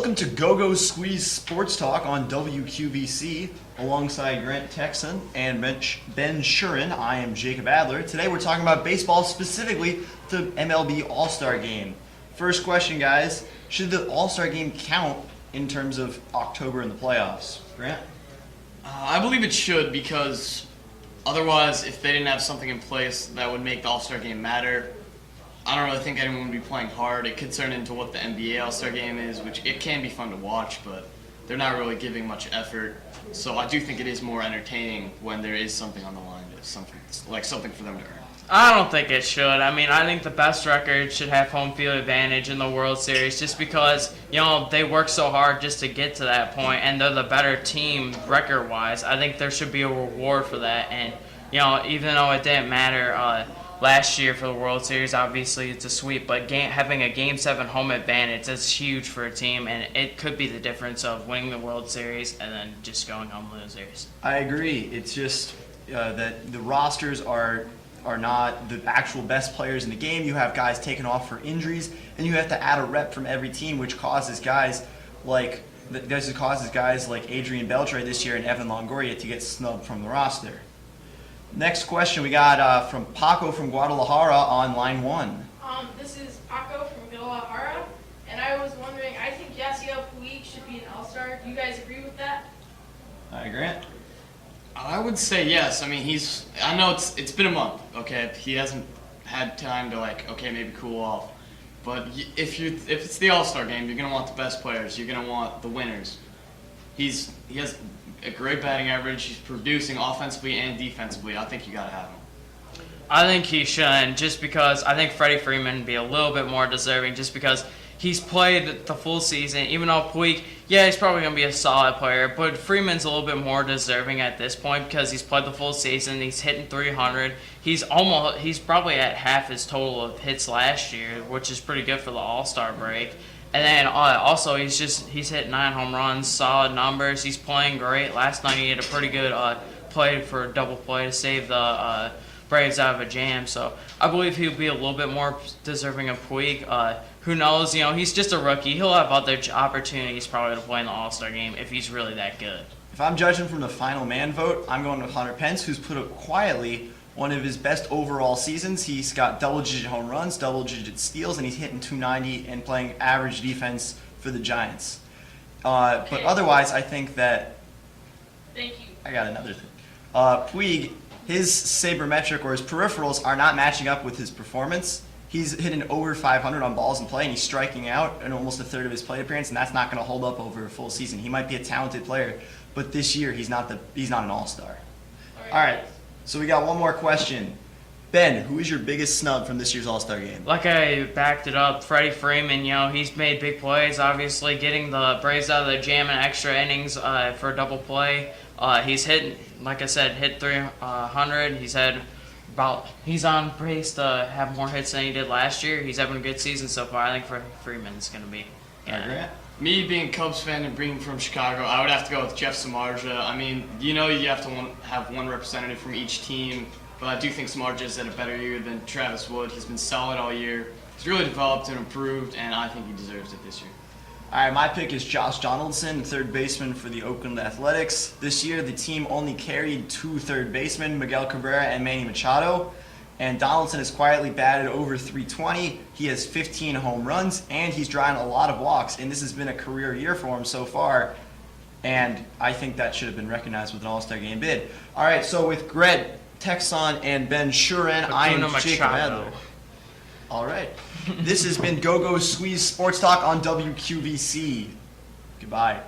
Welcome to Go-Go Squeeze Sports Talk on WQVC. Alongside Grant Texan and Ben Shurin, I am Jacob Adler. Today we're talking about baseball, specifically the MLB All-Star Game. First question, guys. Should the All-Star Game count in terms of October in the playoffs? Grant? I believe it should, because otherwise, if they didn't have something in place that would make the All-Star Game matter, I don't really think anyone would be playing hard. It could turn into what the NBA All-Star Game is, which it can be fun to watch, but they're not really giving much effort. So I do think it is more entertaining when there is something on the line, something for them to earn. I don't think it should. I mean, I think the best record should have home field advantage in the World Series just because, they work so hard just to get to that point, and they're the better team record-wise. I think there should be a reward for that. And, even though it didn't matter last year for the World Series, obviously it's a sweep, but having a Game 7 home advantage, that's huge for a team, and it could be the difference of winning the World Series and then just going home losers. I agree. It's just that the rosters are not the actual best players in the game. You have guys taken off for injuries, and you have to add a rep from every team, which causes guys like Adrian Beltre this year and Evan Longoria to get snubbed from the roster. Next question we got from Paco from Guadalajara on line 1. This is Paco from Guadalajara, and I was wondering, I think Yasiel Puig should be an All-Star. Do you guys agree with that? All right, Grant? I would say yes. I mean, I know it's been a month, okay? He hasn't had time to maybe cool off. But if it's the All-Star Game, you're gonna want the best players. You're gonna want the winners. He has a great batting average. He's producing offensively and defensively. I think you gotta have him. I think he should, just because I think Freddie Freeman would be a little bit more deserving, just because he's played the full season. Even though Puig, he's probably going to be a solid player, but Freeman's a little bit more deserving at this point because he's played the full season. He's hitting 300. He's probably at half his total of hits last year, which is pretty good for the All-Star break. And then also he's hit 9 home runs, solid numbers. He's playing great. Last night he had a pretty good play for a double play to save the Braves out of a jam. So I believe he'll be a little bit more deserving of Puig. Who knows? He's just a rookie. He'll have other opportunities probably to play in the All-Star Game if he's really that good. If I'm judging from the final man vote, I'm going with Hunter Pence, who's put up quietly one of his best overall seasons. He's got double-digit home runs, double-digit steals, and he's hitting 290 and playing average defense for the Giants. But otherwise, I think that... Thank you. I got another thing. Puig, his sabermetric or his peripherals are not matching up with his performance. He's hitting over 500 on balls in play, and he's striking out in almost a third of his plate appearance, and that's not going to hold up over a full season. He might be a talented player, but this year he's not an all-star. All right, so we got one more question. Ben, who is your biggest snub from this year's All-Star Game? Like I backed it up, Freddie Freeman, he's made big plays, obviously, getting the Braves out of the jam in extra innings for a double play. He's hit 300. He's on pace to have more hits than he did last year. He's having a good season so far. I think Freeman's going to be. Grant? Me being a Cubs fan and being from Chicago, I would have to go with Jeff Samardzija. I mean, you have to have one representative from each team, but I do think Samardzija's had a better year than Travis Wood. He's been solid all year. He's really developed and improved, and I think he deserves it this year. All right, my pick is Josh Donaldson, third baseman for the Oakland Athletics. This year, the team only carried 2 third basemen, Miguel Cabrera and Manny Machado, and Donaldson has quietly batted over 320. He has 15 home runs, and he's drawing a lot of walks, and this has been a career year for him so far, and I think that should have been recognized with an All-Star Game bid. All right, so with Grant Texan and Ben Shurin, I am Jacob Adler. All right. This has been Go-Go Squeeze Sports Talk on WQVC. Goodbye.